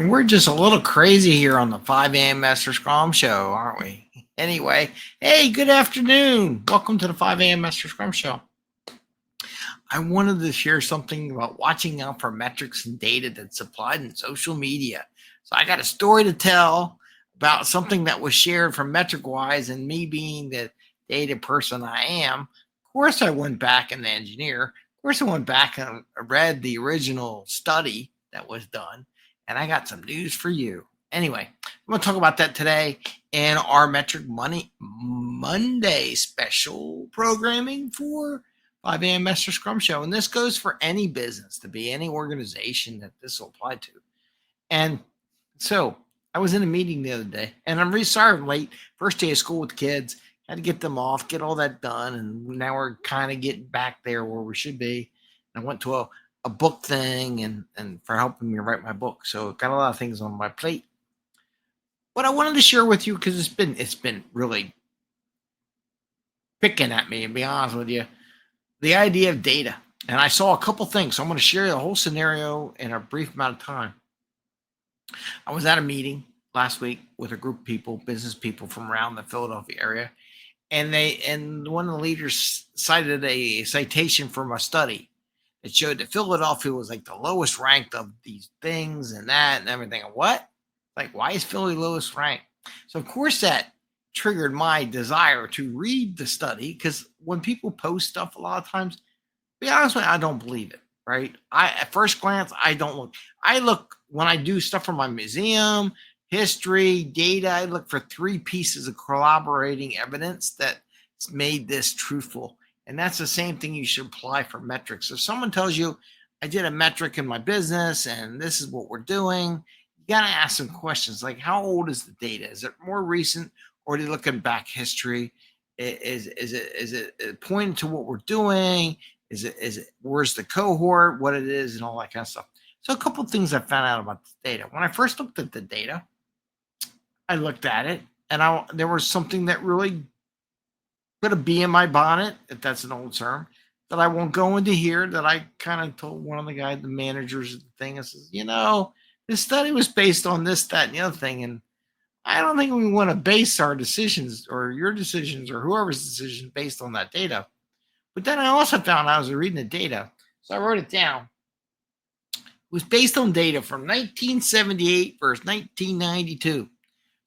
And we're just a little crazy here on the 5 a.m. Mester Scrum Show, aren't we? Anyway, hey, good afternoon. Welcome to the 5 a.m. Mester Scrum Show. I wanted to share something about watching out for metrics and data that's supplied in social media. So I got a story to tell about something that was shared from MetricWise, and me being the data person I am. Of course, I went back and the engineer. Of course, I went back and read the original study that was done, and I got some news for you. Anyway, I'm going to talk about that today in our Metric Monday special programming for 5 a.m. Mester Scrum Show. And this goes for any business, to be any organization that this will apply to. And so I was in a meeting the other day, and I'm really sorry I'm late. First day of school with the kids. Had to get them off, get all that done. And now we're kind of getting back there where we should be. And I went to a book thing and for helping me write my book. So got a lot of things on my plate. What I wanted to share with you, because it's been really picking at me, and be honest with you, the idea of data. And I saw a couple things. So I'm going to share the whole scenario in a brief amount of time. I was at a meeting last week with a group of people, business people from around the Philadelphia area. And one of the leaders cited a citation from a study that showed that Philadelphia was like the lowest ranked of these things and that and everything. What? Like, why is Philly lowest ranked? So, of course, that triggered my desire to read the study, because when people post stuff, a lot of times, to be honest with you, I don't believe it, right? At first glance, I don't look. I look when I do stuff for my museum, history, data, I look for three pieces of corroborating evidence that made this truthful. And that's the same thing you should apply for metrics. If someone tells you, I did a metric in my business and this is what we're doing, you got to ask some questions like, how old is the data? Is it more recent, or are you looking back history? Is it pointing to what we're doing? Is it where's the cohort, what it is, and all that kind of stuff? So a couple of things I found out about the data. When I first looked at the data, I looked at it, and there was something that really put a bee in my bonnet, if that's an old term, that I won't go into here, that I kind of told one of the guys, the managers of the thing, I says, this study was based on this, that, and the other thing, and I don't think we want to base our decisions or your decisions or whoever's decision based on that data. But then I also found out, I was reading the data, so I wrote it down. It was based on data from 1978 versus 1992.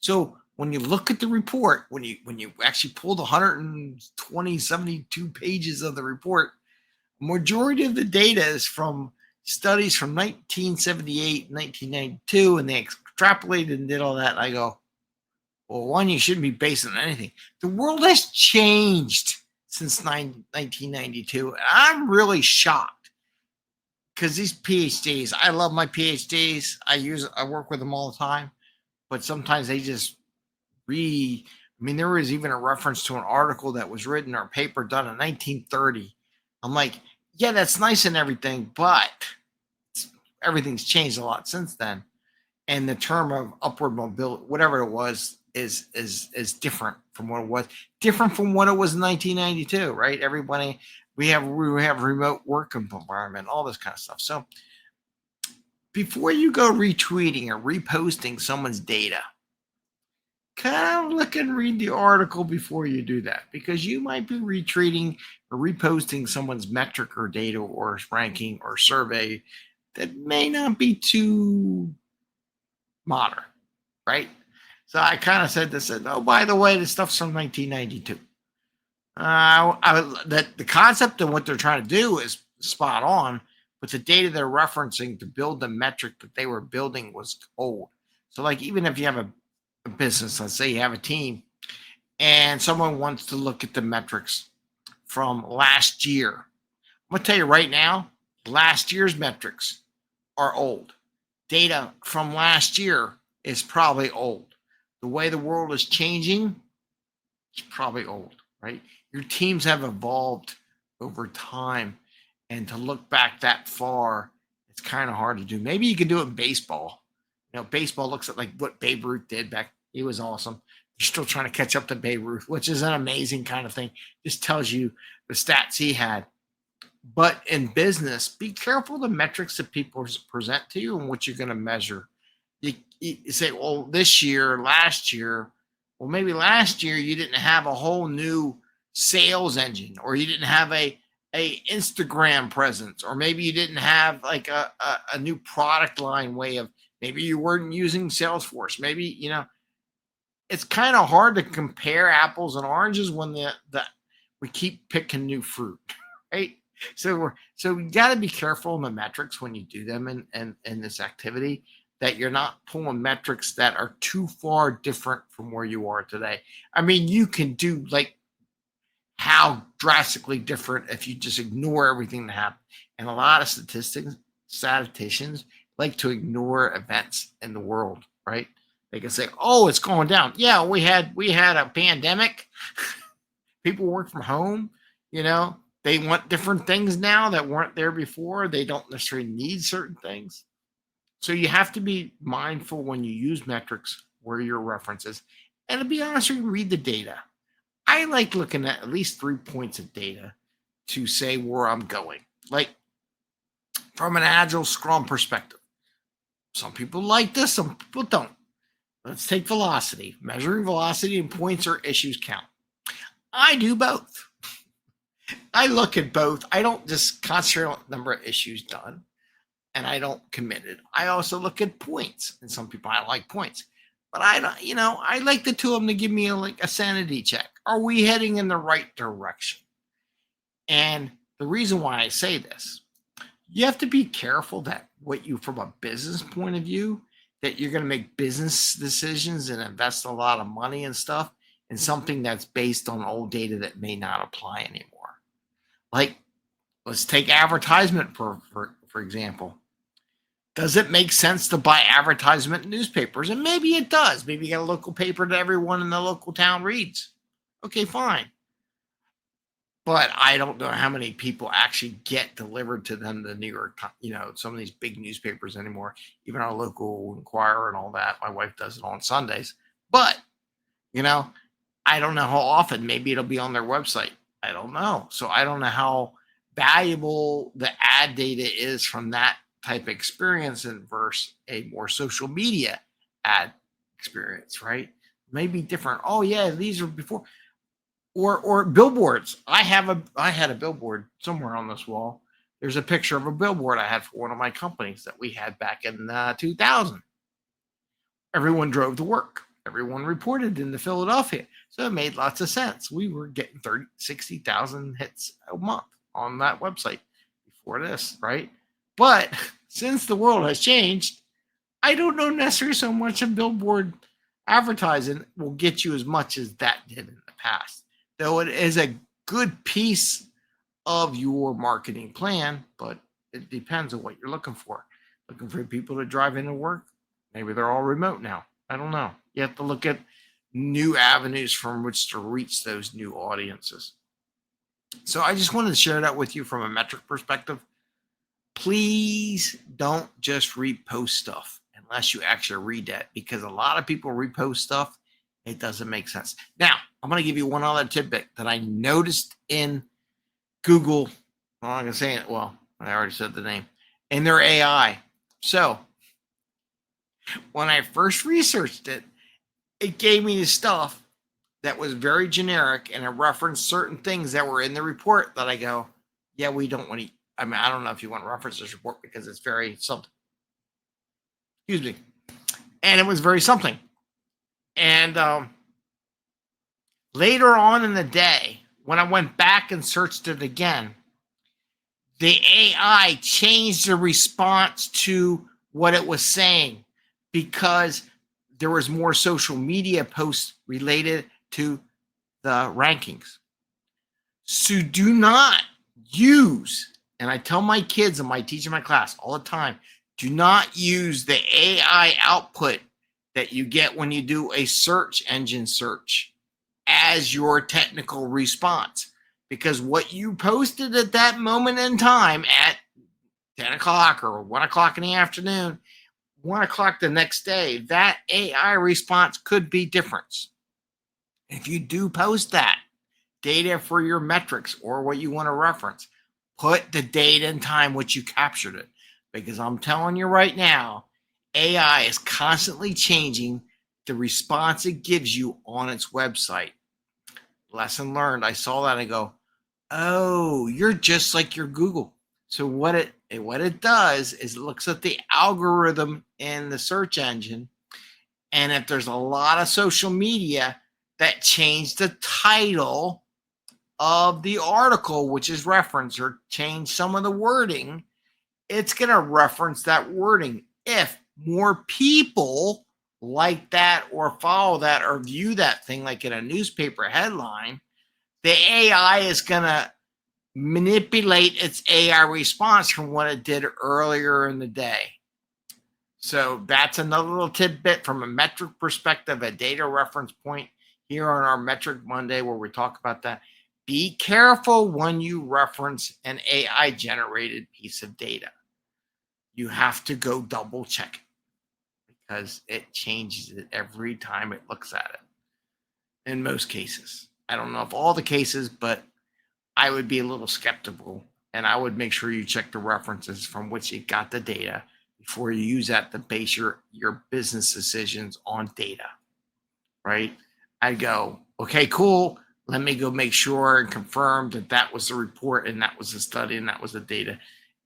So when you look at the report, when you actually pull the 120, 72 pages of the report, majority of the data is from studies from 1978, 1992, and they extrapolated and did all that. And I go, well, one, you shouldn't be based on anything. The world has changed since 1992. And I'm really shocked because these PhDs, I love my PhDs. I work with them all the time, but sometimes they just there was even a reference to an article that was written or a paper done in 1930. I'm like, yeah, that's nice and everything, but everything's changed a lot since then. And the term of upward mobility, whatever it was, is different from what it was. Different from what it was in 1992, right? Everybody, we have remote work environment, all this kind of stuff. So before you go retweeting or reposting someone's data, kind of look and read the article before you do that, because you might be retweeting or reposting someone's metric or data or ranking or survey that may not be too modern, right? So I kind of said this, oh, by the way, this stuff's from 1992. That the concept of what they're trying to do is spot on, but the data they're referencing to build the metric that they were building was old. So like, even if you have a business, let's say you have a team, and someone wants to look at the metrics from last year, I'm going to tell you right now, last year's metrics are old. Data from last year is probably old. The way the world is changing, it's probably old, right? Your teams have evolved over time, and to look back that far, it's kind of hard to do. Maybe you can do it in baseball. Baseball looks at like what Babe Ruth did back. He was awesome. You're still trying to catch up to Babe Ruth, which is an amazing kind of thing. Just tells you the stats he had. But in business, be careful the metrics that people present to you and what you're going to measure. You you say, well, this year, last year, well, maybe last year you didn't have a whole new sales engine, or you didn't have a Instagram presence, or maybe you didn't have like a new product line way of, maybe you weren't using Salesforce. Maybe, it's kind of hard to compare apples and oranges when we keep picking new fruit, right? So we got to be careful in the metrics when you do them in this activity, that you're not pulling metrics that are too far different from where you are today. I mean, you can do like how drastically different if you just ignore everything that happened. And a lot of statisticians like to ignore events in the world, right? They can say, "Oh, it's going down." Yeah, we had a pandemic. People work from home. They want different things now that weren't there before. They don't necessarily need certain things. So you have to be mindful when you use metrics where your reference is. And to be honest, you read the data. I like looking at least 3 points of data to say where I'm going. Like from an Agile Scrum perspective. Some people like this, some people don't. Let's take velocity. Measuring velocity in points or issues count. I do both. I look at both. I don't just concentrate on the number of issues done, and I don't commit it. I also look at points, and some people, I like points. But I don't, I like the two of them to give me a sanity check. Are we heading in the right direction? And the reason why I say this, you have to be careful that from a business point of view, that you're going to make business decisions and invest a lot of money and stuff in something that's based on old data that may not apply anymore. Like, let's take advertisement for example. Does it make sense to buy advertisement in newspapers? And maybe it does. Maybe you got a local paper that everyone in the local town reads. Okay, fine. But I don't know how many people actually get delivered to them the New York, some of these big newspapers anymore, even our local Inquirer and all that. My wife does it on Sundays. But, I don't know how often. Maybe it'll be on their website. I don't know. So I don't know how valuable the ad data is from that type of experience and versus a more social media ad experience, right? Maybe different. Oh yeah, these are before, or billboards. I had a billboard somewhere on this wall. There's a picture of a billboard I had for one of my companies that we had back in 2000. Everyone drove to work. Everyone reported into Philadelphia. So it made lots of sense. We were getting 60,000 hits a month on that website before this, right? But since the world has changed, I don't know necessarily so much a billboard advertising will get you as much as that did in the past. Though it is a good piece of your marketing plan, but it depends on what you're looking for. Looking for people to drive into work? Maybe they're all remote now. I don't know. You have to look at new avenues from which to reach those new audiences. So I just wanted to share that with you from a metric perspective. Please don't just repost stuff unless you actually read that, because a lot of people repost stuff. It doesn't make sense. Now, I'm going to give you one other tidbit that I noticed in Google. Well, I'm going to say it. Well, I already said the name. In their AI. So when I first researched it, it gave me the stuff that was very generic, and it referenced certain things that were in the report that I go, yeah, we don't want to. I mean, I don't know if you want to reference this report because it's very something. Excuse me. And it was very something. And later on in the day, when I went back and searched it again, the AI changed the response to what it was saying because there was more social media posts related to the rankings. So do not use, and I tell my kids and I teach in my class all the time, do not use the AI output that you get when you do a search engine search as your technical response. Because what you posted at that moment in time at 10 o'clock or 1 o'clock in the afternoon, 1 o'clock the next day, that AI response could be different. If you do post that data for your metrics or what you want to reference, put the date and time which you captured it. Because I'm telling you right now, AI is constantly changing the response it gives you on its website. Lesson learned. I saw that and I go, oh, you're just like your Google. So what it does is it looks at the algorithm in the search engine, and if there's a lot of social media that change the title of the article, which is referenced, or change some of the wording, it's going to reference that wording. If more people like that or follow that or view that thing, like in a newspaper headline, the AI is going to manipulate its AI response from what it did earlier in the day. So that's another little tidbit from a metric perspective, a data reference point here on our Metric Monday, where we talk about that. Be careful when you reference an AI generated piece of data. You have to go double check it because it changes it every time it looks at it. In most cases, I don't know if all the cases, but I would be a little skeptical, and I would make sure you check the references from which it got the data before you use that to base your business decisions on data, right? I'd go, okay, cool. Let me go make sure and confirm that that was the report and that was the study and that was the data.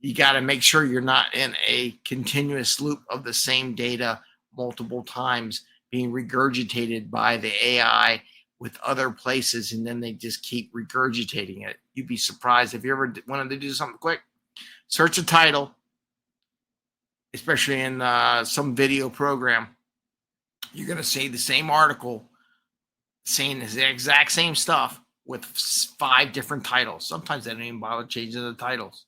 You got to make sure you're not in a continuous loop of the same data multiple times being regurgitated by the AI with other places, and then they just keep regurgitating it. You'd be surprised if you ever wanted to do something quick. Search a title, especially in some video program. You're going to see the same article saying the exact same stuff with 5 different titles. Sometimes they don't even bother changing the titles.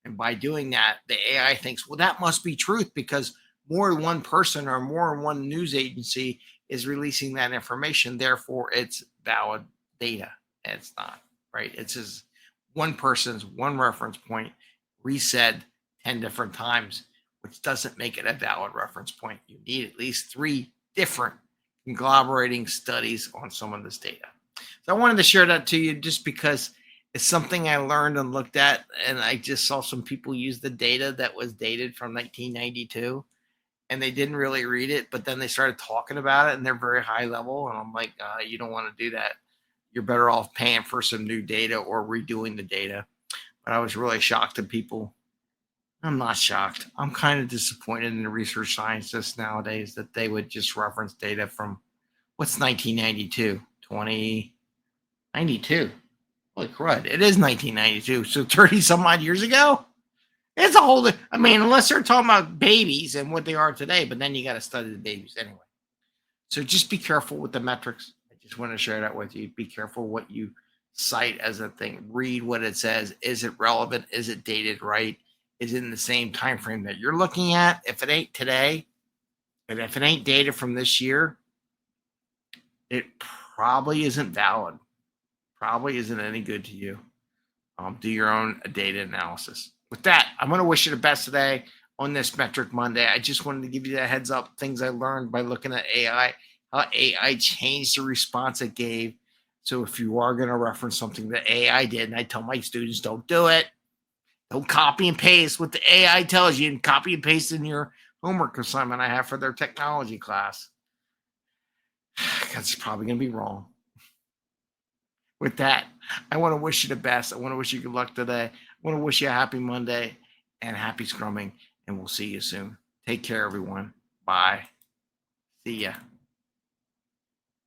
And by doing that, the AI thinks, well, that must be truth because more than one person or more than one news agency is releasing that information. Therefore, it's valid data. And it's not, right? It's just one person's one reference point resaid 10 different times, which doesn't make it a valid reference point. You need at least 3 different conglomerating studies on some of this data. So I wanted to share that to you just because it's something I learned and looked at, and I just saw some people use the data that was dated from 1992, and they didn't really read it, but then they started talking about it, and they're very high level, and I'm like, you don't want to do that. You're better off paying for some new data or redoing the data. But I was really shocked at people. I'm not shocked. I'm kind of disappointed in the research scientists nowadays that they would just reference data from what's 1992, 2092. Holy crud. It is 1992. So 30 some odd years ago? It's a whole, I mean, unless they're talking about babies and what they are today, but then you got to study the babies anyway. So just be careful with the metrics. I just want to share that with you. Be careful what you cite as a thing. Read what it says. Is it relevant? Is it dated right? Is it in the same time frame that you're looking at? If it ain't today, and if it ain't data from this year, it probably isn't valid. Probably isn't any good to you. Do your own data analysis. With that, I'm going to wish you the best today on this Metric Monday. I just wanted to give you that heads up, things I learned by looking at AI, how AI changed the response it gave. So if you are going to reference something that AI did, and I tell my students, don't do it. Don't copy and paste what the AI tells you and copy and paste in your homework assignment I have for their technology class. That's probably going to be wrong. With that, I want to wish you the best. I want to wish you good luck today. I want to wish you a happy Monday and happy scrumming, and we'll see you soon. Take care, everyone. Bye. See ya.